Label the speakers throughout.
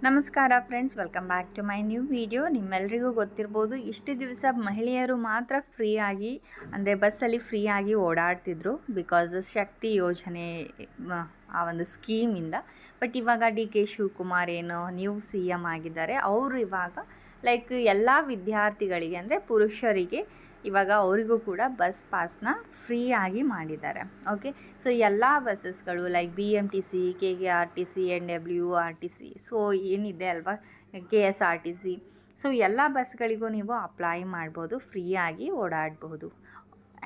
Speaker 1: ನಮಸ್ಕಾರ friends, welcome back to my new video. ನಿಮ್ಮೆಲ್ಲರಿಗೂ ಗೊತ್ತಿರ್ಬೋದು, ಇಷ್ಟು ದಿವಸ ಮಹಿಳೆಯರು ಮಾತ್ರ ಫ್ರೀಯಾಗಿ ಅಂದರೆ ಬಸ್ಸಲ್ಲಿ ಫ್ರೀಯಾಗಿ ಓಡಾಡ್ತಿದ್ರು ಬಿಕಾಸ್ ಶಕ್ತಿ ಯೋಜನೆ ಆ ಒಂದು ಸ್ಕೀಮಿಂದ. ಬಟ್ ಇವಾಗ ಡಿ ಕೆ ಶಿವಕುಮಾರ್ ಏನು ನ್ಯೂ ಸಿ ಎಮ್ ಆಗಿದ್ದಾರೆ, ಅವರು ಇವಾಗ ಲೈಕ್ ಎಲ್ಲ ವಿದ್ಯಾರ್ಥಿಗಳಿಗೆ ಅಂದರೆ ಪುರುಷರಿಗೆ ಇವಾಗ ಅವರಿಗೂ ಕೂಡ ಬಸ್ ಪಾಸ್ನ ಫ್ರೀಯಾಗಿ ಮಾಡಿದ್ದಾರೆ. ಓಕೆ, ಸೊ ಎಲ್ಲ ಬಸ್ಸಸ್ಗಳು like BMTC, KKRTC, NWRTC, so ಏನಿದೆ ಅಲ್ವಾ KSRTC, ಸೊ ಎಲ್ಲ ಬಸ್ಗಳಿಗೂ ನೀವು ಅಪ್ಲೈ ಮಾಡ್ಬೋದು, ಫ್ರೀಯಾಗಿ ಓಡಾಡಬಹುದು.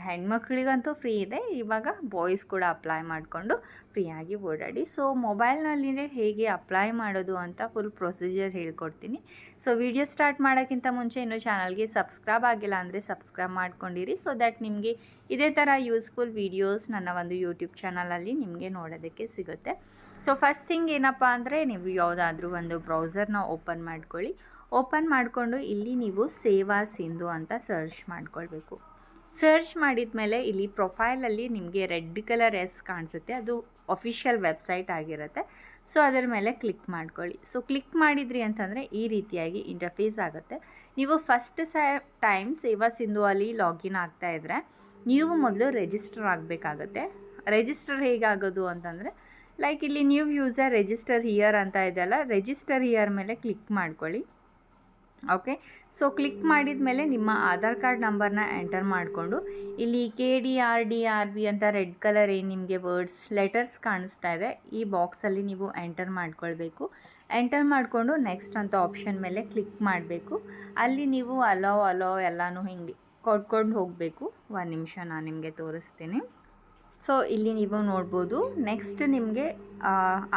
Speaker 1: ಹೆಣ್ಮಕ್ಳಿಗಂತೂ ಫ್ರೀ ಇದೆ, ಇವಾಗ ಬಾಯ್ಸ್ ಕೂಡ ಅಪ್ಲೈ ಮಾಡಿಕೊಂಡು ಫ್ರೀಯಾಗಿ ಓಡಾಡಿ. ಸೊ ಮೊಬೈಲ್ನಲ್ಲಿನೇ ಹೇಗೆ ಅಪ್ಲೈ ಮಾಡೋದು ಅಂತ ಫುಲ್ ಪ್ರೊಸೀಜರ್ ಹೇಳ್ಕೊಡ್ತೀನಿ. ಸೊ ವಿಡಿಯೋ ಸ್ಟಾರ್ಟ್ ಮಾಡೋಕ್ಕಿಂತ ಮುಂಚೆ ಇನ್ನೂ ಚಾನಲ್ಗೆ ಸಬ್ಸ್ಕ್ರೈಬ್ ಆಗಿಲ್ಲ ಅಂದರೆ ಸಬ್ಸ್ಕ್ರೈಬ್ ಮಾಡ್ಕೊಂಡಿರಿ, ಸೊ ದ್ಯಾಟ್ ನಿಮಗೆ ಇದೇ ಥರ ಯೂಸ್ಫುಲ್ ವೀಡಿಯೋಸ್ ನನ್ನ ಒಂದು ಯೂಟ್ಯೂಬ್ ಚಾನಲಲ್ಲಿ ನಿಮಗೆ ನೋಡೋದಕ್ಕೆ ಸಿಗುತ್ತೆ. ಸೊ ಫಸ್ಟ್ ಥಿಂಗ್ ಏನಪ್ಪ ಅಂದರೆ, ನೀವು ಯಾವುದಾದ್ರೂ ಒಂದು ಬ್ರೌಸರ್ನ ಓಪನ್ ಮಾಡ್ಕೊಳ್ಳಿ. ಓಪನ್ ಮಾಡಿಕೊಂಡು ಇಲ್ಲಿ ನೀವು ಸೇವಾ ಸಿಂಧು ಅಂತ ಸರ್ಚ್ ಮಾಡ್ಕೊಳ್ಬೇಕು. ಸರ್ಚ್ ಮಾಡಿದ ಮೇಲೆ ಇಲ್ಲಿ ಪ್ರೊಫೈಲಲ್ಲಿ ನಿಮಗೆ ರೆಡ್ ಕಲರ್ ಎಸ್ ಕಾಣಿಸುತ್ತೆ, ಅದು ಅಫಿಷಿಯಲ್ ವೆಬ್ಸೈಟ್ ಆಗಿರುತ್ತೆ. ಸೊ ಅದರ ಮೇಲೆ ಕ್ಲಿಕ್ ಮಾಡ್ಕೊಳ್ಳಿ. ಸೊ ಕ್ಲಿಕ್ ಮಾಡಿದ್ರಿ ಅಂತಂದರೆ ಈ ರೀತಿಯಾಗಿ ಇಂಟರ್ಫೇಸ್ ಆಗುತ್ತೆ. ನೀವು ಫಸ್ಟ್ ಟೈಮ್ ಸೇವಾ ಸಿಂಧು ಅಲ್ಲಿ ಲಾಗಿನ್ ಆಗ್ತಾ ಇದ್ದರೆ ನೀವು ಮೊದಲು ರಿಜಿಸ್ಟರ್ ಆಗಬೇಕಾಗತ್ತೆ. ರಿಜಿಸ್ಟರ್ ಹೇಗಾಗೋದು ಅಂತಂದರೆ, ಲೈಕ್ ಇಲ್ಲಿ ನ್ಯೂ ಯೂಸರ್ ರಿಜಿಸ್ಟರ್ ಹಿಯರ್ ಅಂತ ಇದೆಯಲ್ಲ, ರಿಜಿಸ್ಟರ್ ಹಿಯರ್ ಮೇಲೆ ಕ್ಲಿಕ್ ಮಾಡ್ಕೊಳ್ಳಿ. ಓಕೆ, ಸೊ ಕ್ಲಿಕ್ ಮಾಡಿದ ಮೇಲೆ ನಿಮ್ಮ ಆಧಾರ್ ಕಾರ್ಡ್ ನಂಬರ್ನ ಎಂಟರ್ ಮಾಡಿಕೊಂಡು ಇಲ್ಲಿ KDRDRB ಅಂತ ರೆಡ್ ಕಲರ್ ಏನು ನಿಮಗೆ ವರ್ಡ್ಸ್ ಲೆಟರ್ಸ್ ಕಾಣಿಸ್ತಾ ಇದೆ, ಈ ಬಾಕ್ಸಲ್ಲಿ ನೀವು ಎಂಟರ್ ಮಾಡ್ಕೊಳ್ಬೇಕು. ಎಂಟರ್ ಮಾಡಿಕೊಂಡು ನೆಕ್ಸ್ಟ್ ಅಂತ ಆಪ್ಷನ್ ಮೇಲೆ ಕ್ಲಿಕ್ ಮಾಡಬೇಕು. ಅಲ್ಲಿ ನೀವು ಅಲೋ ಎಲ್ಲನೂ ಹಿಂಗೆ ಕೊಡ್ಕೊಂಡು ಹೋಗಬೇಕು. ಒಂದು ನಿಮಿಷ ನಾನು ನಿಮಗೆ ತೋರಿಸ್ತೀನಿ. ಸೊ ಇಲ್ಲಿ ನೀವು ನೋಡ್ಬೋದು, ನೆಕ್ಸ್ಟ್ ನಿಮಗೆ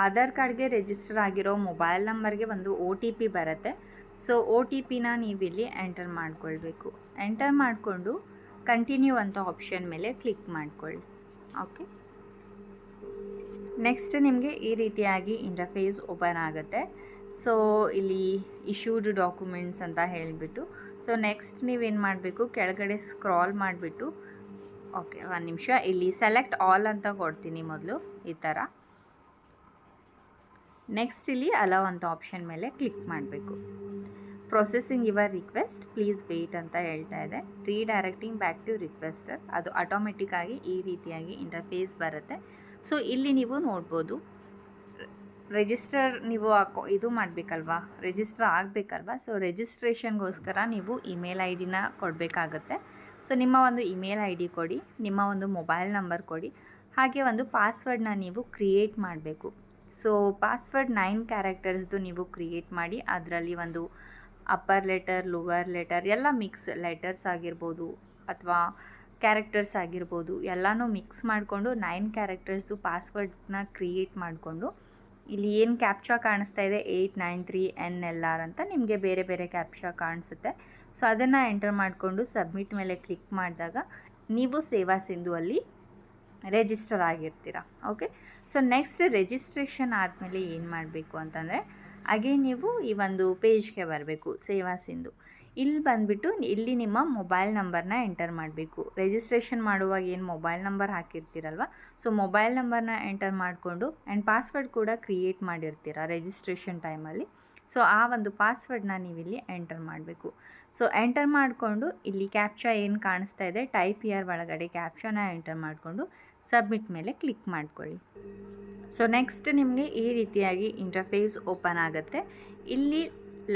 Speaker 1: ಆಧಾರ್ ಕಾರ್ಡ್ಗೆ ರಿಜಿಸ್ಟರ್ ಆಗಿರೋ ಮೊಬೈಲ್ ನಂಬರ್ಗೆ ಒಂದು OTP ಬರುತ್ತೆ. ಸೊ OTPನ ನೀವಿಲ್ಲಿ ಎಂಟರ್ ಮಾಡ್ಕೊಳ್ಬೇಕು. ಎಂಟರ್ ಮಾಡಿಕೊಂಡು ಕಂಟಿನ್ಯೂ ಅಂತ ಆಪ್ಷನ್ ಮೇಲೆ ಕ್ಲಿಕ್ ಮಾಡ್ಕೊಳ್ಳಿ. ಓಕೆ, ನೆಕ್ಸ್ಟ್ ನಿಮಗೆ ಈ ರೀತಿಯಾಗಿ ಇಂಟರ್ಫೇಸ್ ಓಪನ್ ಆಗುತ್ತೆ. ಸೊ ಇಲ್ಲಿ ಇಶ್ಯೂಡ್ ಡಾಕ್ಯುಮೆಂಟ್ಸ್ ಅಂತ ಹೇಳಿಬಿಟ್ಟು, ಸೊ ನೆಕ್ಸ್ಟ್ ನೀವೇನು ಮಾಡಬೇಕು, ಕೆಳಗಡೆ ಸ್ಕ್ರಾಲ್ ಮಾಡಿಬಿಟ್ಟು, ಓಕೆ ಒಂದು ನಿಮಿಷ, ಇಲ್ಲಿ ಸೆಲೆಕ್ಟ್ ಆಲ್ ಅಂತ ಕೊಡ್ತೀನಿ ಮೊದಲು ಈ ಥರ. ನೆಕ್ಸ್ಟ್ ಇಲ್ಲಿ ಅಲೋ ಅಂತ ಆಪ್ಷನ್ ಮೇಲೆ ಕ್ಲಿಕ್ ಮಾಡಬೇಕು. Processing your request, please weight ಅಂತ ಹೇಳ್ತಾ ಇದೆ. ರೀಡೈರೆಕ್ಟಿಂಗ್ ಬ್ಯಾಕ್ ಟು ರಿಕ್ವೆಸ್ಟರ್, ಅದು ಆಟೋಮೆಟಿಕ್ಕಾಗಿ ಈ ರೀತಿಯಾಗಿ ಇಂಟರ್ಫೇಸ್ ಬರುತ್ತೆ. ಸೊ ಇಲ್ಲಿ ನೀವು ನೋಡ್ಬೋದು, ರಿಜಿಸ್ಟರ್ ನೀವು ಇದು ಮಾಡಬೇಕಲ್ವಾ, ರಿಜಿಸ್ಟರ್ ಆಗಬೇಕಲ್ವಾ. ಸೊ ರಿಜಿಸ್ಟ್ರೇಷನ್ಗೋಸ್ಕರ ನೀವು ಇಮೇಲ್ ID ನ ಕೊಡಬೇಕಾಗತ್ತೆ. ಸೊ ನಿಮ್ಮ ಒಂದು ಇಮೇಲ್ ID ಕೊಡಿ, ನಿಮ್ಮ ಒಂದು ಮೊಬೈಲ್ ನಂಬರ್ ಕೊಡಿ, ಹಾಗೆ ಒಂದು ಪಾಸ್ವರ್ಡ್ನ ನೀವು ಕ್ರಿಯೇಟ್ ಮಾಡಬೇಕು. ಸೊ ಪಾಸ್ವರ್ಡ್ 9 ಕ್ಯಾರೆಕ್ಟರ್ಸ್ದು ನೀವು ಕ್ರಿಯೇಟ್ ಮಾಡಿ, ಅದರಲ್ಲಿ ಒಂದು ಅಪ್ಪರ್ ಲೆಟರ್, ಲೋವರ್ ಲೆಟರ್ ಎಲ್ಲ ಮಿಕ್ಸ್, ಲೆಟರ್ಸ್ ಆಗಿರ್ಬೋದು ಅಥವಾ ಕ್ಯಾರೆಕ್ಟರ್ಸ್ ಆಗಿರ್ಬೋದು, ಎಲ್ಲನೂ ಮಿಕ್ಸ್ ಮಾಡಿಕೊಂಡು 9 ಕ್ಯಾರೆಕ್ಟರ್ಸ್ದು ಪಾಸ್ವರ್ಡ್ನ ಕ್ರಿಯೇಟ್ ಮಾಡಿಕೊಂಡು, ಇಲ್ಲಿ ಏನು ಕ್ಯಾಪ್ಚಾ ಕಾಣಿಸ್ತಾ ಇದೆ 893NLR ಅಂತ ನಿಮಗೆ ಬೇರೆ ಬೇರೆ ಕ್ಯಾಪ್ಚಾ ಕಾಣಿಸುತ್ತೆ. ಸೊ ಅದನ್ನು ಎಂಟರ್ ಮಾಡಿಕೊಂಡು ಸಬ್ಮಿಟ್ ಮೇಲೆ ಕ್ಲಿಕ್ ಮಾಡಿದಾಗ ನೀವು ಸೇವಾ ಸಿಂಧುವಲ್ಲಿ ರಿಜಿಸ್ಟರ್ ಆಗಿರ್ತೀರ. ಓಕೆ, ಸೊ ನೆಕ್ಸ್ಟ್ ರಿಜಿಸ್ಟ್ರೇಷನ್ ಆದಮೇಲೆ ಏನು ಮಾಡಬೇಕು ಅಂತಂದರೆ, ಅಗೇನ್ ನೀವು ಈ ಒಂದು ಪೇಜ್ಗೆ ಬರಬೇಕು, ಸೇವಾ ಸಿಂಧು. ಇಲ್ಲಿ ಬಂದುಬಿಟ್ಟು ಇಲ್ಲಿ ನಿಮ್ಮ ಮೊಬೈಲ್ ನಂಬರ್ನ ಎಂಟರ್ ಮಾಡಬೇಕು. ರಿಜಿಸ್ಟ್ರೇಷನ್ ಮಾಡುವಾಗ ಏನು ಮೊಬೈಲ್ ನಂಬರ್ ಹಾಕಿರ್ತೀರಲ್ವ, ಸೊ ಮೊಬೈಲ್ ನಂಬರ್ನ ಎಂಟರ್ ಮಾಡಿಕೊಂಡು ಆ್ಯಂಡ್ ಪಾಸ್ವರ್ಡ್ ಕೂಡ ಕ್ರಿಯೇಟ್ ಮಾಡಿರ್ತೀರ ರಿಜಿಸ್ಟ್ರೇಷನ್ ಟೈಮಲ್ಲಿ. ಸೊ ಆ ಒಂದು ಪಾಸ್ವರ್ಡ್ನ ನೀವಿಲ್ಲಿ ಎಂಟರ್ ಮಾಡಬೇಕು. ಸೊ ಎಂಟರ್ ಮಾಡಿಕೊಂಡು ಇಲ್ಲಿ ಕ್ಯಾಪ್ಚಾ ಏನು ಕಾಣಿಸ್ತಾ ಇದೆ, ಟೈಪ್ ಇಯರ್ ಒಳಗಡೆ ಕ್ಯಾಪ್ಚಾನ ಎಂಟರ್ ಮಾಡಿಕೊಂಡು ಸಬ್ಮಿಟ್ ಮೇಲೆ ಕ್ಲಿಕ್ ಮಾಡ್ಕೊಳ್ಳಿ. ಸೊ ನೆಕ್ಸ್ಟ್ ನಿಮಗೆ ಈ ರೀತಿಯಾಗಿ ಇಂಟರ್ಫೇಸ್ ಓಪನ್ ಆಗುತ್ತೆ. ಇಲ್ಲಿ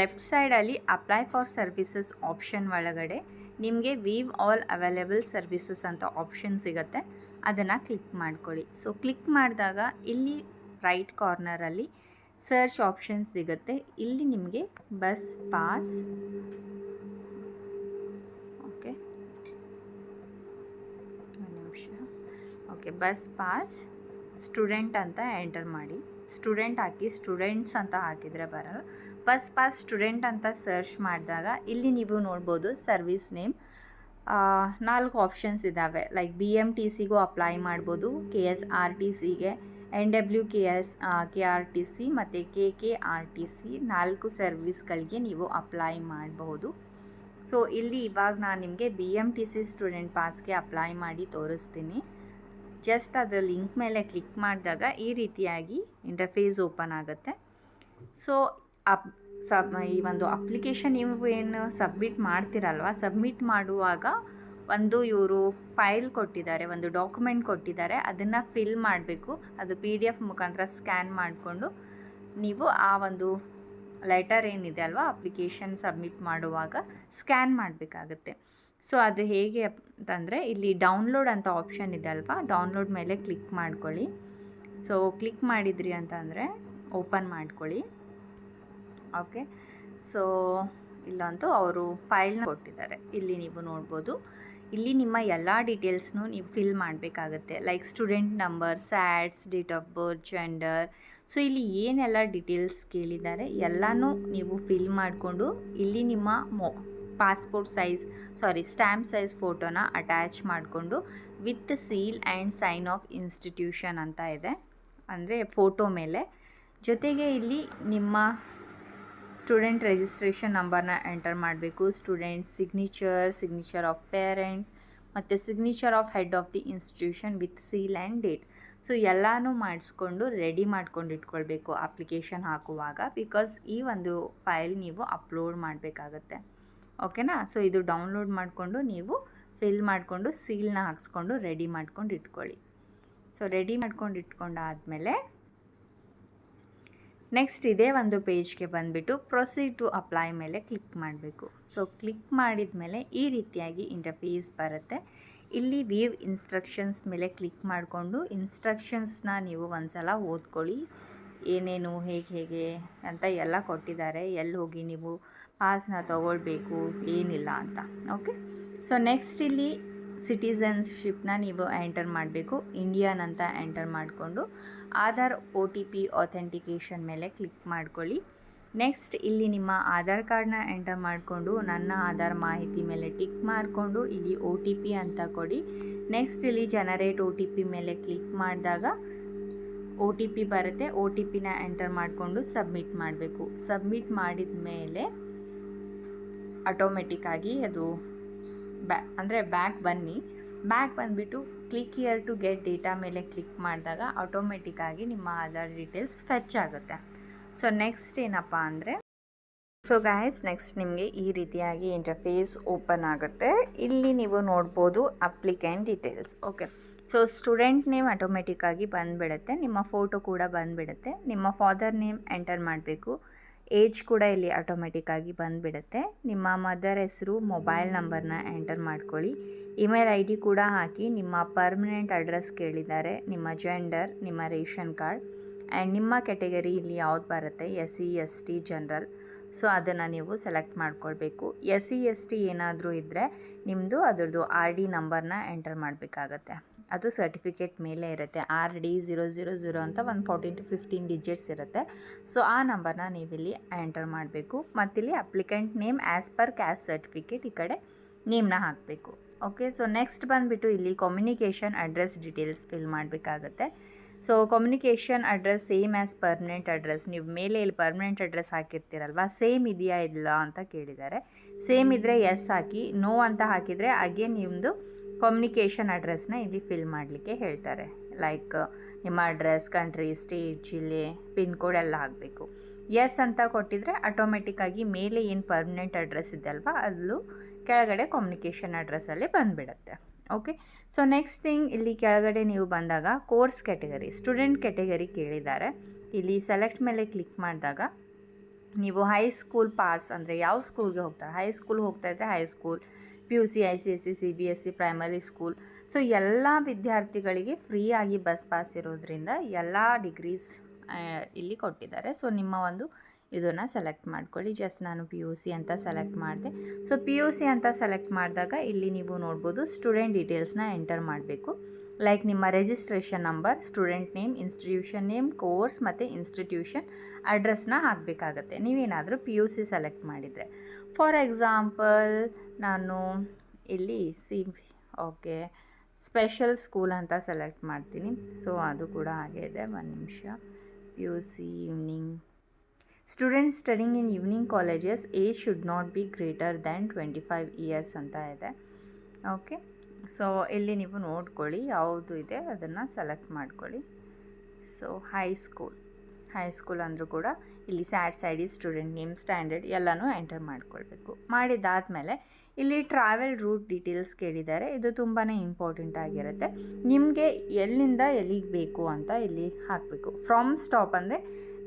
Speaker 1: ಲೆಫ್ಟ್ ಸೈಡಲ್ಲಿ ಅಪ್ಲೈ ಫಾರ್ ಸರ್ವಿಸಸ್ ಆಪ್ಷನ್ ಒಳಗಡೆ ನಿಮಗೆ ವೀವ್ ಆಲ್ ಅವೈಲೇಬಲ್ ಸರ್ವಿಸಸ್ ಅಂತ ಆಪ್ಷನ್ ಸಿಗುತ್ತೆ, ಅದನ್ನು ಕ್ಲಿಕ್ ಮಾಡ್ಕೊಳ್ಳಿ. ಸೊ ಕ್ಲಿಕ್ ಮಾಡಿದಾಗ ಇಲ್ಲಿ ರೈಟ್ ಕಾರ್ನರಲ್ಲಿ ಸರ್ಚ್ ಆಪ್ಷನ್ ಸಿಗುತ್ತೆ. ಇಲ್ಲಿ ನಿಮಗೆ ಬಸ್ ಪಾಸ್, ಓಕೆ ಒಂದು ನಿಮಿಷ, ಓಕೆ ಬಸ್ ಪಾಸ್ ಸ್ಟೂಡೆಂಟ್ ಅಂತ ಎಂಟರ್ ಮಾಡಿ. ಸ್ಟೂಡೆಂಟ್ ಹಾಕಿ, ಸ್ಟೂಡೆಂಟ್ಸ್ ಅಂತ ಹಾಕಿದರೆ ಬರಲ್ಲ, ಬಸ್ ಪಾಸ್ ಸ್ಟೂಡೆಂಟ್ ಅಂತ ಸರ್ಚ್ ಮಾಡಿದಾಗ ಇಲ್ಲಿ ನೀವು ನೋಡ್ಬೋದು ಸರ್ವಿಸ್ ನೇಮ್ 4 ಆಪ್ಷನ್ಸ್ ಇದ್ದಾವೆ. ಲೈಕ್ BMTCಗೂ ಅಪ್ಲೈ ಮಾಡ್ಬೋದು, KSRTCಗೆ, NWKRTC ಮತ್ತು KKRTC 4 ಸರ್ವಿಸ್ಗಳಿಗೆ ನೀವು ಅಪ್ಲೈ ಮಾಡಬಹುದು. ಸೊ ಇಲ್ಲಿ ಇವಾಗ ನಾನು ನಿಮಗೆ BMTC ಸ್ಟೂಡೆಂಟ್ ಪಾಸ್ಗೆ ಅಪ್ಲೈ ಮಾಡಿ ತೋರಿಸ್ತೀನಿ. ಜಸ್ಟ್ ಅದು ಲಿಂಕ್ ಮೇಲೆ ಕ್ಲಿಕ್ ಮಾಡಿದಾಗ ಈ ರೀತಿಯಾಗಿ ಇಂಟರ್ಫೇಸ್ ಓಪನ್ ಆಗುತ್ತೆ. ಸೊ ಈ ಒಂದು ಅಪ್ಲಿಕೇಶನ್ ನೀವು ಏನು ಸಬ್ಮಿಟ್ ಮಾಡ್ತಿರಲ್ವ, ಸಬ್ಮಿಟ್ ಮಾಡುವಾಗ ಒಂದು ಇವರು ಫೈಲ್ ಕೊಟ್ಟಿದ್ದಾರೆ, ಒಂದು ಡಾಕ್ಯುಮೆಂಟ್ ಕೊಟ್ಟಿದ್ದಾರೆ, ಅದನ್ನು ಫಿಲ್ ಮಾಡಬೇಕು. ಅದು PDF ಮುಖಾಂತರ ಸ್ಕ್ಯಾನ್ ಮಾಡಿಕೊಂಡು ನೀವು ಆ ಒಂದು ಲೆಟರ್ ಏನಿದೆ ಅಲ್ವಾ ಅಪ್ಲಿಕೇಶನ್ ಸಬ್ಮಿಟ್ ಮಾಡುವಾಗ ಸ್ಕ್ಯಾನ್ ಮಾಡಬೇಕಾಗುತ್ತೆ. ಸೊ ಅದು ಹೇಗೆ ಅಂತಂದರೆ, ಇಲ್ಲಿ ಡೌನ್ಲೋಡ್ ಅಂತ ಆಪ್ಷನ್ ಇದೆ ಅಲ್ವಾ, ಡೌನ್ಲೋಡ್ ಮೇಲೆ ಕ್ಲಿಕ್ ಮಾಡ್ಕೊಳ್ಳಿ. ಸೊ ಕ್ಲಿಕ್ ಮಾಡಿದ್ರಿ ಅಂತಂದರೆ ಓಪನ್ ಮಾಡ್ಕೊಳ್ಳಿ. ಓಕೆ, ಸೊ ಇಲ್ಲಂತೂ ಅವರು ಫೈಲ್ನ ಕೊಟ್ಟಿದ್ದಾರೆ, ಇಲ್ಲಿ ನೀವು ನೋಡ್ಬೋದು. ಇಲ್ಲಿ ನಿಮ್ಮ ಎಲ್ಲ ಡೀಟೇಲ್ಸ್ನು ನೀವು ಫಿಲ್ ಮಾಡಬೇಕಾಗತ್ತೆ, like student number, SATS, date of birth, gender. So ಇಲ್ಲಿ ಏನೆಲ್ಲ ಡೀಟೇಲ್ಸ್ ಕೇಳಿದ್ದಾರೆ ಎಲ್ಲನೂ ನೀವು ಫಿಲ್ ಮಾಡಿಕೊಂಡು ಇಲ್ಲಿ ನಿಮ್ಮ ಸ್ಟ್ಯಾಂಪ್ ಸೈಜ್ ಫೋಟೋನ ಅಟ್ಯಾಚ್ ಮಾಡಿಕೊಂಡು with seal and sign of institution ಅಂತ ಇದೆ, ಅಂದರೆ ಫೋಟೋ ಮೇಲೆ. ಜೊತೆಗೆ ಇಲ್ಲಿ ನಿಮ್ಮ ಸ್ಟೂಡೆಂಟ್ ರಿಜಿಸ್ಟ್ರೇಷನ್ ನಂಬರ್ನ ಎಂಟರ್ ಮಾಡಬೇಕು, ಸ್ಟೂಡೆಂಟ್ ಸಿಗ್ನೇಚರ್ ಆಫ್ ಪೇರೆಂಟ್ ಮತ್ತು signature of head of the institution with seal and date. So ಎಲ್ಲನೂ ಮಾಡಿಸ್ಕೊಂಡು ರೆಡಿ ಮಾಡ್ಕೊಂಡು ಇಟ್ಕೊಳ್ಬೇಕು ಅಪ್ಲಿಕೇಶನ್ ಹಾಕುವಾಗ, ಬಿಕಾಸ್ ಈ ಒಂದು ಫೈಲ್ ನೀವು ಅಪ್ಲೋಡ್ ಮಾಡಬೇಕಾಗತ್ತೆ. ಓಕೆನಾ? ಸೊ ಇದು ಡೌನ್ಲೋಡ್ ಮಾಡಿಕೊಂಡು ನೀವು ಫಿಲ್ ಮಾಡಿಕೊಂಡು ಸೀಲ್ನ ಹಾಕ್ಸ್ಕೊಂಡು ರೆಡಿ ಮಾಡ್ಕೊಂಡು ಇಟ್ಕೊಳ್ಳಿ. ಸೊ ರೆಡಿ ಮಾಡ್ಕೊಂಡು ಇಟ್ಕೊಂಡಾದಮೇಲೆ ನೆಕ್ಸ್ಟ್ ಇದೇ ಒಂದು ಪೇಜ್ಗೆ ಬಂದುಬಿಟ್ಟು ಪ್ರೊಸೀಡ್ ಟು ಅಪ್ಲೈ ಮೇಲೆ ಕ್ಲಿಕ್ ಮಾಡಬೇಕು. ಸೊ ಕ್ಲಿಕ್ ಮಾಡಿದ ಮೇಲೆ ಈ ರೀತಿಯಾಗಿ ಇಂಟರ್ಫೇಸ್ ಬರುತ್ತೆ. ಇಲ್ಲಿ ವ್ಯೂ ಇನ್ಸ್ಟ್ರಕ್ಷನ್ಸ್ ಮೇಲೆ ಕ್ಲಿಕ್ ಮಾಡಿಕೊಂಡು ಇನ್ಸ್ಟ್ರಕ್ಷನ್ಸ್ನ ನೀವು ಒಂದ್ಸಲ ಓದ್ಕೊಳ್ಳಿ, ಏನೇನು ಹೇಗೆ ಅಂತ ಎಲ್ಲ ಕೊಟ್ಟಿದ್ದಾರೆ, ಎಲ್ಲಿ ಹೋಗಿ ನೀವು ಪಾಸ್ನ ತೊಗೊಳ್ಬೇಕು ಏನಿಲ್ಲ ಅಂತ. ಓಕೆ, ಸೊ ನೆಕ್ಸ್ಟ್ ಇಲ್ಲಿ ಸಿಟಿಸನ್ಶಿಪ್ನ ನೀವು ಎಂಟರ್ ಮಾಡಬೇಕು, ಇಂಡಿಯನ್ ಅಂತ ಎಂಟರ್ ಮಾಡಿಕೊಂಡು ಆಧಾರ್ OTP ಅಥೆಂಟಿಕೇಷನ್ ಮೇಲೆ ಕ್ಲಿಕ್ ಮಾಡ್ಕೊಳ್ಳಿ. ನೆಕ್ಸ್ಟ್ ಇಲ್ಲಿ ನಿಮ್ಮ ಆಧಾರ್ ಕಾರ್ಡ್ನ ಎಂಟರ್ ಮಾಡಿಕೊಂಡು ನನ್ನ ಆಧಾರ್ ಮಾಹಿತಿ ಮೇಲೆ ಟಿಕ್ ಮಾಡಿಕೊಂಡು ಇಲ್ಲಿ OTP ಅಂತ ಕೊಡಿ. ನೆಕ್ಸ್ಟ್ ಇಲ್ಲಿ ಜನರೇಟ್ OTP ಮೇಲೆ ಕ್ಲಿಕ್ ಮಾಡಿದಾಗ OTP ಬರುತ್ತೆ, OTPನ ಎಂಟರ್ ಮಾಡಿಕೊಂಡು ಸಬ್ಮಿಟ್ ಮಾಡಬೇಕು. ಸಬ್ಮಿಟ್ ಮಾಡಿದ ಮೇಲೆ ಆಟೋಮೆಟಿಕ್ಕಾಗಿ ಅದು ಬ್ಯಾಕ್ ಬಂದುಬಿಟ್ಟು click here to get data ಮೇಲೆ ಕ್ಲಿಕ್ ಮಾಡಿದಾಗ ಆಟೋಮೆಟಿಕ್ಕಾಗಿ ನಿಮ್ಮ ಆಧಾರ್ ಡೀಟೇಲ್ಸ್ ಫೆಚ್ ಆಗುತ್ತೆ. ಸೊ ನೆಕ್ಸ್ಟ್ ಏನಪ್ಪ ಅಂದರೆ, ಸೊ ಗಾಯ್ಸ್ ನೆಕ್ಸ್ಟ್ ನಿಮಗೆ ಈ ರೀತಿಯಾಗಿ ಇಂಟರ್ಫೇಸ್ ಓಪನ್ ಆಗುತ್ತೆ. ಇಲ್ಲಿ ನೀವು ನೋಡ್ಬೋದು applicant details. Okay, so student name ಆಟೋಮೆಟಿಕ್ಕಾಗಿ ಬಂದುಬಿಡುತ್ತೆ, ನಿಮ್ಮ ಫೋಟೋ ಕೂಡ ಬಂದುಬಿಡುತ್ತೆ, ನಿಮ್ಮ ಫಾದರ್ ನೇಮ್ ಎಂಟರ್ ಮಾಡಬೇಕು, ಏಜ್ ಕೂಡ ಇಲ್ಲಿ ಆಟೋಮೆಟಿಕ್ಕಾಗಿ ಬಂದುಬಿಡುತ್ತೆ, ನಿಮ್ಮ ಮದರ್ ಹೆಸರು, ಮೊಬೈಲ್ ನಂಬರ್ನ ಎಂಟರ್ ಮಾಡ್ಕೊಳ್ಳಿ, ಇಮೇಲ್ ID ಕೂಡ ಹಾಕಿ, ನಿಮ್ಮ ಪರ್ಮನೆಂಟ್ ಅಡ್ರೆಸ್ ಕೇಳಿದ್ದಾರೆ, ನಿಮ್ಮ ಜೆಂಡರ್, ನಿಮ್ಮ ರೇಷನ್ ಕಾರ್ಡ್ ಆ್ಯಂಡ್ ನಿಮ್ಮ ಕ್ಯಾಟಗರಿ ಇಲ್ಲಿ ಯಾವ್ದು ಬರುತ್ತೆ, SC ST ಜನರಲ್. ಸೊ ಅದನ್ನು ನೀವು ಸೆಲೆಕ್ಟ್ ಮಾಡ್ಕೊಳ್ಬೇಕು. SC ST ಏನಾದರೂ ಇದ್ದರೆ ನಿಮ್ಮದು ಅದರದ್ದು RD ನಂಬರ್ನ ಎಂಟರ್ ಮಾಡಬೇಕಾಗತ್ತೆ, ಅದು ಸರ್ಟಿಫಿಕೇಟ್ ಮೇಲೆ ಇರುತ್ತೆ. RD000 ಅಂತ ಒಂದು 14 to 15 ಡಿಜಿಟ್ಸ್ ಇರುತ್ತೆ. ಸೊ ಆ ನಂಬರ್ನ ನೀವಿಲ್ಲಿ ಎಂಟರ್ ಮಾಡಬೇಕು. ಮತ್ತಿಲ್ಲಿ applicant name as per caste certificate ಈ ಕಡೆ ನೇಮ್ನ ಹಾಕಬೇಕು. ಓಕೆ, ಸೊ ನೆಕ್ಸ್ಟ್ ಬಂದುಬಿಟ್ಟು ಇಲ್ಲಿ ಕಮ್ಯುನಿಕೇಷನ್ ಅಡ್ರೆಸ್ ಡೀಟೇಲ್ಸ್ ಫಿಲ್ ಮಾಡಬೇಕಾಗತ್ತೆ. So communication address same as permanent address, ನೀವು ಮೇಲೆ ಇಲ್ಲಿ ಪರ್ಮನೆಂಟ್ ಅಡ್ರೆಸ್ ಹಾಕಿರ್ತೀರಲ್ವ, ಸೇಮ್ ಇದೆಯಾ ಇಲ್ಲ ಅಂತ ಕೇಳಿದ್ದಾರೆ. ಸೇಮ್ ಇದ್ದರೆ ಎಸ್ ಹಾಕಿ, ನೋ ಅಂತ ಹಾಕಿದರೆ ಅಗೇನ್ ನಿಮ್ಮದು ಕಮ್ಯುನಿಕೇಷನ್ ಅಡ್ರೆಸ್ನ ಇಲ್ಲಿ ಫಿಲ್ ಮಾಡಲಿಕ್ಕೆ ಹೇಳ್ತಾರೆ. ಲೈಕ್ ನಿಮ್ಮ ಅಡ್ರೆಸ್, ಕಂಟ್ರಿ, ಸ್ಟೇಟ್, ಜಿಲ್ಲೆ, ಪಿನ್ ಕೋಡ್ ಎಲ್ಲ ಹಾಕಬೇಕು. ಎಸ್ ಅಂತ ಕೊಟ್ಟಿದ್ರೆ ಆಟೋಮೆಟಿಕ್ಕಾಗಿ ಮೇಲೆ ಏನು ಪರ್ಮನೆಂಟ್ ಅಡ್ರೆಸ್ ಇದೆ ಅಲ್ವಾ ಅದು ಕೆಳಗಡೆ ಕಮ್ಯುನಿಕೇಷನ್ ಅಡ್ರೆಸ್ಸಲ್ಲಿ ಬಂದುಬಿಡುತ್ತೆ. ಓಕೆ, ಸೊ ನೆಕ್ಸ್ಟ್ ಥಿಂಗ್ ಇಲ್ಲಿ ಕೆಳಗಡೆ ನೀವು ಬಂದಾಗ ಕೋರ್ಸ್ ಕ್ಯಾಟಗರಿ, ಸ್ಟೂಡೆಂಟ್ ಕ್ಯಾಟಗರಿ ಕೇಳಿದ್ದಾರೆ. ಇಲ್ಲಿ ಸೆಲೆಕ್ಟ್ ಮೇಲೆ ಕ್ಲಿಕ್ ಮಾಡಿದಾಗ ನೀವು ಹೈಸ್ಕೂಲ್ ಪಾಸ್ ಅಂದರೆ ಯಾವ ಸ್ಕೂಲ್ಗೆ ಹೋಗ್ತಾರೆ, ಹೈಸ್ಕೂಲ್ ಹೋಗ್ತಾಯಿದ್ರೆ high school, PUC, ICSE, CBSE, primary school. So ಎಲ್ಲ ವಿದ್ಯಾರ್ಥಿಗಳಿಗೆ ಫ್ರೀಯಾಗಿ ಬಸ್ ಪಾಸ್ ಇರೋದ್ರಿಂದ ಎಲ್ಲ ಡಿಗ್ರೀಸ್ ಇಲ್ಲಿ ಕೊಟ್ಟಿದ್ದಾರೆ. ಸೊ ನಿಮ್ಮ ಒಂದು ಇದನ್ನು ಸೆಲೆಕ್ಟ್ ಮಾಡ್ಕೊಳ್ಳಿ. ಜಸ್ಟ್ ನಾನು PUC ಅಂತ ಸೆಲೆಕ್ಟ್ ಮಾಡಿದೆ. ಸೊ PUC ಅಂತ ಸೆಲೆಕ್ಟ್ ಮಾಡಿದಾಗ ಇಲ್ಲಿ ನೀವು ನೋಡ್ಬೋದು ಸ್ಟೂಡೆಂಟ್ ಡೀಟೇಲ್ಸ್ನ ಎಂಟರ್ ಮಾಡಬೇಕು. ಲೈಕ್ ನಿಮ್ಮ registration number, student name, institution name, course ಮತ್ತು ಇನ್ಸ್ಟಿಟ್ಯೂಷನ್ ಅಡ್ರೆಸ್ನ ಹಾಕಬೇಕಾಗತ್ತೆ ನೀವೇನಾದರೂ PUC ಸೆಲೆಕ್ಟ್ ಮಾಡಿದರೆ. ಫಾರ್ ಎಕ್ಸಾಂಪಲ್ ನಾನು ಇಲ್ಲಿ ಓಕೆ ಸ್ಪೆಷಲ್ ಸ್ಕೂಲ್ ಅಂತ ಸೆಲೆಕ್ಟ್ ಮಾಡ್ತೀನಿ. ಸೊ ಅದು ಕೂಡ ಹಾಗೆ ಇದೆ, ಒಂದು ನಿಮಿಷ. PUC evening students studying in evening colleges age should not be greater than 25 years ಅಂತ ಇದೆ. ಓಕೆ, ಸೊ ಇಲ್ಲಿ ನೀವು ನೋಡ್ಕೊಳ್ಳಿ ಯಾವುದು ಇದೆ ಅದನ್ನು ಸೆಲೆಕ್ಟ್ ಮಾಡ್ಕೊಳ್ಳಿ. ಸೊ ಹೈಸ್ಕೂಲ್ ಅಂದರೂ ಕೂಡ ಇಲ್ಲಿ ಸ್ಯಾಡ್ ಸೈಡಿ ಸ್ಟೂಡೆಂಟ್ ನೇಮ್ ಸ್ಟ್ಯಾಂಡರ್ಡ್ ಎಲ್ಲನೂ ಎಂಟರ್ ಮಾಡ್ಕೊಳ್ಬೇಕು. ಮಾಡಿದಾದಮೇಲೆ ಇಲ್ಲಿ ಟ್ರಾವೆಲ್ ರೂಟ್ ಡೀಟೇಲ್ಸ್ ಕೇಳಿದ್ದಾರೆ. ಇದು ತುಂಬಾ ಇಂಪಾರ್ಟೆಂಟ್ ಆಗಿರುತ್ತೆ. ನಿಮಗೆ ಎಲ್ಲಿಂದ ಎಲ್ಲಿಗೆ ಬೇಕು ಅಂತ ಇಲ್ಲಿ ಹಾಕಬೇಕು. ಫ್ರಮ್ ಸ್ಟಾಪ್ ಅಂದರೆ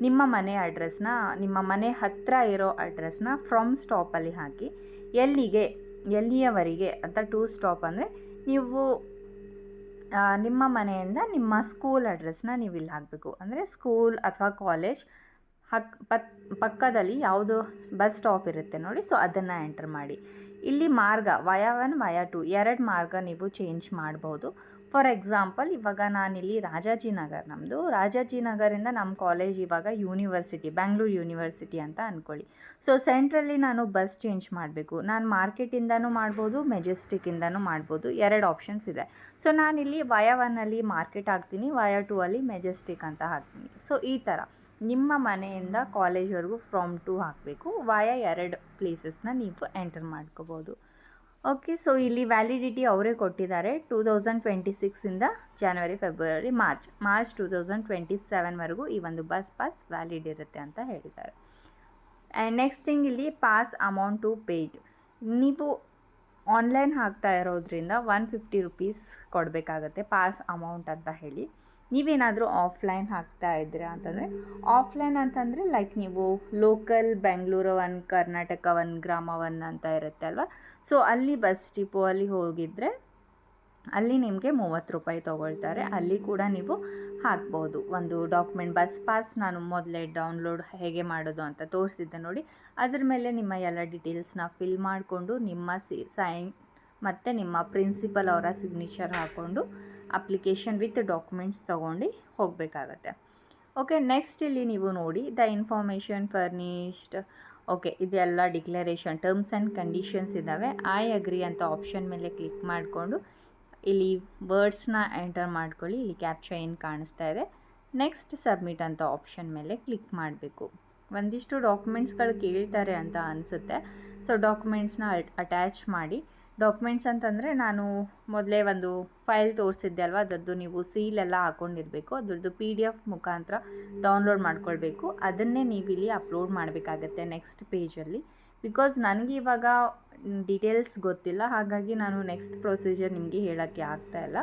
Speaker 1: ನಿಮ್ಮ ಮನೆ ಅಡ್ರೆಸ್ನ, ನಿಮ್ಮ ಮನೆ ಹತ್ತಿರ ಇರೋ ಅಡ್ರೆಸ್ನ ಫ್ರಮ್ ಸ್ಟಾಪಲ್ಲಿ ಹಾಕಿ. ಎಲ್ಲಿಯವರೆಗೆ ಅಂತ ಟು ಸ್ಟಾಪ್ ಅಂದರೆ ನೀವು ನಿಮ್ಮ ಮನೆಯಿಂದ ನಿಮ್ಮ ಸ್ಕೂಲ್ ಅಡ್ರೆಸ್ನ ನೀವು ಇಲ್ಲಿ ಹಾಕಬೇಕು. ಅಂದರೆ ಸ್ಕೂಲ್ ಅಥವಾ ಕಾಲೇಜ್ ಪಕ್ಕದಲ್ಲಿ ಯಾವುದು ಬಸ್ ಸ್ಟಾಪ್ ಇರುತ್ತೆ ನೋಡಿ, ಸೊ ಅದನ್ನು ಎಂಟರ್ ಮಾಡಿ. ಇಲ್ಲಿ ಮಾರ್ಗ ವಯಾ 1 ವಯಾ 2 2 ಮಾರ್ಗ ನೀವು ಚೇಂಜ್ ಮಾಡ್ಬೋದು. ಫಾರ್ ಎಕ್ಸಾಂಪಲ್ ಇವಾಗ ನಾನಿಲ್ಲಿ ರಾಜಾಜಿನಗರ್, ನಮ್ಮದು ರಾಜಾಜಿನಗರಿಂದ ನಮ್ಮ ಕಾಲೇಜ್ ಇವಾಗ ಯೂನಿವರ್ಸಿಟಿ, ಬ್ಯಾಂಗ್ಳೂರು ಯೂನಿವರ್ಸಿಟಿ ಅಂತ ಅಂದ್ಕೊಳ್ಳಿ. ಸೊ ಸೆಂಟ್ರಲ್ಲಿ ನಾನು ಬಸ್ ಚೇಂಜ್ ಮಾಡಬೇಕು. ನಾನು ಮಾರ್ಕೆಟಿಂದನೂ ಮಾಡ್ಬೋದು, ಮೆಜೆಸ್ಟಿಕ್ಕಿಂದನೂ ಮಾಡ್ಬೋದು. 2 ಆಪ್ಷನ್ಸ್ ಇದೆ. ಸೊ ನಾನಿಲ್ಲಿ ವಯಾ 1ಅಲ್ಲಿ ಮಾರ್ಕೆಟ್ ಹಾಕ್ತೀನಿ, ವಯಾ 2ಅಲ್ಲಿ ಮೆಜೆಸ್ಟಿಕ್ ಅಂತ ಹಾಕ್ತೀನಿ. ಸೊ ಈ ಥರ ನಿಮ್ಮ ಮನೆಯಿಂದ ಕಾಲೇಜ್ವರೆಗೂ ಫ್ರಮ್ ಟು ಹಾಕಬೇಕು. ವಯಾ 2 ಪ್ಲೇಸಸ್ನ ನೀವು ಎಂಟರ್ ಮಾಡ್ಕೋಬೋದು. ಓಕೆ, ಸೊ ಇಲ್ಲಿ ವ್ಯಾಲಿಡಿಟಿ ಅವರೇ ಕೊಟ್ಟಿದ್ದಾರೆ. 2026ಇಂದ ಜನವರಿ, ಫೆಬ್ರವರಿ, ಮಾರ್ಚ್ 2027ವರೆಗೂ ಈ ಒಂದು ಬಸ್ ಪಾಸ್ ವ್ಯಾಲಿಡ್ ಇರುತ್ತೆ ಅಂತ ಹೇಳಿದ್ದಾರೆ. ಆ್ಯಂಡ್ ನೆಕ್ಸ್ಟ್ ಥಿಂಗ್, ಇಲ್ಲಿ ಪಾಸ್ ಅಮೌಂಟ್ ಟು ಪೇಯ್ಡ್. ನೀವು ಆನ್ಲೈನ್ ಹಾಕ್ತಾ ಇರೋದ್ರಿಂದ 150 ರೂಪೀಸ್ ಕೊಡಬೇಕಾಗತ್ತೆ ಪಾಸ್ ಅಮೌಂಟ್ ಅಂತ ಹೇಳಿ. ನೀವೇನಾದರೂ ಆಫ್ಲೈನ್ ಹಾಕ್ತಾ ಇದ್ದೀರಾ ಅಂತಂದರೆ, ಆಫ್ಲೈನ್ ಅಂತಂದರೆ ಲೈಕ್ ನೀವು ಲೋಕಲ್ ಬೆಂಗಳೂರು 1, ಕರ್ನಾಟಕ 1, ಗ್ರಾಮ 1 ಅಂತ ಇರುತ್ತೆ ಅಲ್ವಾ. ಸೊ ಅಲ್ಲಿ ಬಸ್ ಡಿಪೋ ಅಲ್ಲಿ ಹೋಗಿದ್ದರೆ ಅಲ್ಲಿ ನಿಮಗೆ 30 ರೂಪಾಯಿ ತೊಗೊಳ್ತಾರೆ. ಅಲ್ಲಿ ಕೂಡ ನೀವು ಹಾಕ್ಬೋದು ಒಂದು ಡಾಕ್ಯುಮೆಂಟ್. ಬಸ್ ಪಾಸ್ ನಾನು ಮೊದಲೇ ಡೌನ್ಲೋಡ್ ಹೇಗೆ ಮಾಡೋದು ಅಂತ ತೋರಿಸಿದ್ದೆ ನೋಡಿ. ಅದ್ರ ಮೇಲೆ ನಿಮ್ಮ ಎಲ್ಲ ಡೀಟೇಲ್ಸ್ನ ಫಿಲ್ ಮಾಡಿಕೊಂಡು ನಿಮ್ಮ ಸೈನ್ ಮತ್ತು ನಿಮ್ಮ ಪ್ರಿನ್ಸಿಪಲ್ ಅವರ ಸಿಗ್ನೇಚರ್ ಹಾಕ್ಕೊಂಡು ಅಪ್ಲಿಕೇಶನ್ ವಿತ್ ಡಾಕ್ಯುಮೆಂಟ್ಸ್ ತೊಗೊಂಡು ಹೋಗಬೇಕಾಗತ್ತೆ. ಓಕೆ, ನೆಕ್ಸ್ಟ್ ಇಲ್ಲಿ ನೀವು ನೋಡಿ ದ ಇನ್ಫಾರ್ಮೇಷನ್ ಫರ್ನಿಶ್ಡ್. ಓಕೆ, ಇದೆಲ್ಲ ಡಿಕ್ಲರೇಷನ್, ಟರ್ಮ್ಸ್ ಆ್ಯಂಡ್ ಕಂಡೀಷನ್ಸ್ ಇದ್ದಾವೆ. ಐ ಅಗ್ರಿ ಅಂತ ಆಪ್ಷನ್ ಮೇಲೆ ಕ್ಲಿಕ್ ಮಾಡಿಕೊಂಡು ಇಲ್ಲಿ ವರ್ಡ್ಸ್ನ ಎಂಟರ್ ಮಾಡ್ಕೊಳ್ಳಿ. ಇಲ್ಲಿ ಕ್ಯಾಪ್ಚಾ ಏನು ಕಾಣಿಸ್ತಾ ಇದೆ. ನೆಕ್ಸ್ಟ್ ಸಬ್ಮಿಟ್ ಅಂತ ಆಪ್ಷನ್ ಮೇಲೆ ಕ್ಲಿಕ್ ಮಾಡಬೇಕು. ಒಂದಿಷ್ಟು ಡಾಕ್ಯುಮೆಂಟ್ಸ್ಗಳು ಕೇಳ್ತಾರೆ ಅಂತ ಅನಿಸುತ್ತೆ. ಸೊ ಡಾಕ್ಯುಮೆಂಟ್ಸ್ನ ಅಟ್ಯಾಚ್ ಮಾಡಿ. ಡಾಕ್ಯುಮೆಂಟ್ಸ್ ಅಂತಂದರೆ ನಾನು ಮೊದಲೇ ಒಂದು ಫೈಲ್ ತೋರಿಸಿದ್ದೆ ಅಲ್ವಾ, ಅದರದ್ದು ನೀವು ಸೀಲೆಲ್ಲ ಹಾಕ್ಕೊಂಡಿರಬೇಕು. ಅದರದ್ದು PDF ಮುಖಾಂತರ ಡೌನ್ಲೋಡ್ ಮಾಡ್ಕೊಳ್ಬೇಕು. ಅದನ್ನೇ ನೀವು ಇಲ್ಲಿ ಅಪ್ಲೋಡ್ ಮಾಡಬೇಕಾಗತ್ತೆ ನೆಕ್ಸ್ಟ್ ಪೇಜಲ್ಲಿ. ಬಿಕಾಸ್ ನನಗೆ ಇವಾಗ ಡೀಟೇಲ್ಸ್ ಗೊತ್ತಿಲ್ಲ, ಹಾಗಾಗಿ ನಾನು ನೆಕ್ಸ್ಟ್ ಪ್ರೊಸೀಜರ್ ನಿಮಗೆ ಹೇಳೋಕ್ಕೆ ಆಗ್ತಾಯಿಲ್ಲ.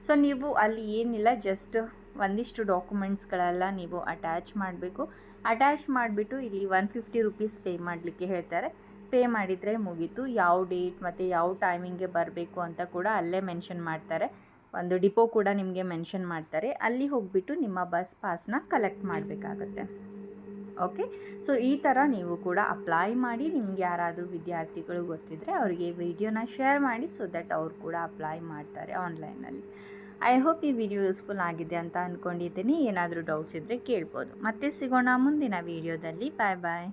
Speaker 1: ಸೊ ನೀವು ಅಲ್ಲಿ ಏನಿಲ್ಲ, ಜಸ್ಟ್ ಒಂದಿಷ್ಟು ಡಾಕ್ಯುಮೆಂಟ್ಸ್ಗಳೆಲ್ಲ ನೀವು ಅಟ್ಯಾಚ್ ಮಾಡಬೇಕು. ಅಟ್ಯಾಚ್ ಮಾಡಿಬಿಟ್ಟು ಇಲ್ಲಿ 150 ರೂಪೀಸ್ ಪೇ ಮಾಡಲಿಕ್ಕೆ ಹೇಳ್ತಾರೆ. ಪೇ ಮಾಡಿದರೆ ಮುಗೀತು. ಯಾವ ಡೇಟ್ ಮತ್ತು ಯಾವ ಟೈಮಿಂಗ್ಗೆ ಬರಬೇಕು ಅಂತ ಕೂಡ ಅಲ್ಲೇ ಮೆನ್ಷನ್ ಮಾಡ್ತಾರೆ. ಒಂದು ಡಿಪೋ ಕೂಡ ನಿಮಗೆ ಮೆನ್ಷನ್ ಮಾಡ್ತಾರೆ. ಅಲ್ಲಿ ಹೋಗಿಬಿಟ್ಟು ನಿಮ್ಮ ಬಸ್ ಪಾಸ್ನ ಕಲೆಕ್ಟ್ ಮಾಡಬೇಕಾಗತ್ತೆ. ಓಕೆ, ಸೊ ಈ ಥರ ನೀವು ಕೂಡ ಅಪ್ಲೈ ಮಾಡಿ. ನಿಮ್ಗೆ ಯಾರಾದರೂ ವಿದ್ಯಾರ್ಥಿಗಳು ಗೊತ್ತಿದ್ದರೆ ಅವರಿಗೆ ವಿಡಿಯೋನ ಶೇರ್ ಮಾಡಿ, ಸೊ ದಟ್ ಅವ್ರು ಕೂಡ ಅಪ್ಲೈ ಮಾಡ್ತಾರೆ ಆನ್ಲೈನಲ್ಲಿ. ಐ ಹೋಪ್ ಈ ವಿಡಿಯೋ ಯೂಸ್ಫುಲ್ ಆಗಿದೆ ಅಂತ ಅಂದ್ಕೊಂಡಿದ್ದೀನಿ. ಏನಾದರೂ ಡೌಟ್ಸ್ ಇದ್ದರೆ ಕೇಳ್ಬೋದು. ಮತ್ತೆ ಸಿಗೋಣ ಮುಂದಿನ ವಿಡಿಯೋದಲ್ಲಿ. ಬಾಯ್ ಬಾಯ್.